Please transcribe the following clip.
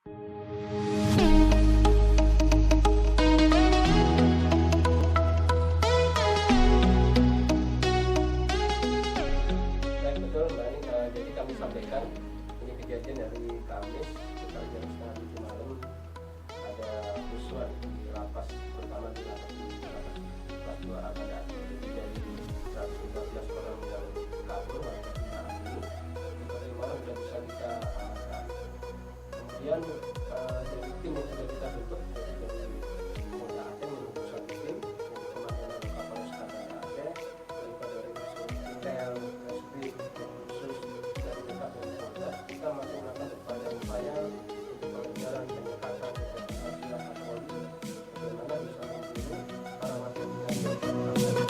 Baik, betul Mbak. Jadi kami sampaikan ini kejadian dari Kamis sekitar jam setengah 7 malam, ada kerusuhan di lapas, terutama di lapas kelas 2 Ramadan. Jadi dari 115 orang yang kabur warga binaan ini, bagaimana sudah bisa kita amankan. Kemudian dari tim yang sudah kita bentuk, dari Polda Aceh membentuk satu tim untuk penanganan Kapolres Aceh, daripada unsur detail, Reskrim, khusus dan juga dari Polda, kita masih melakukan upaya untuk pengejaran, penyekatan, investigasi, dan patroli, bagaimana bisa membunuh para warga binaan.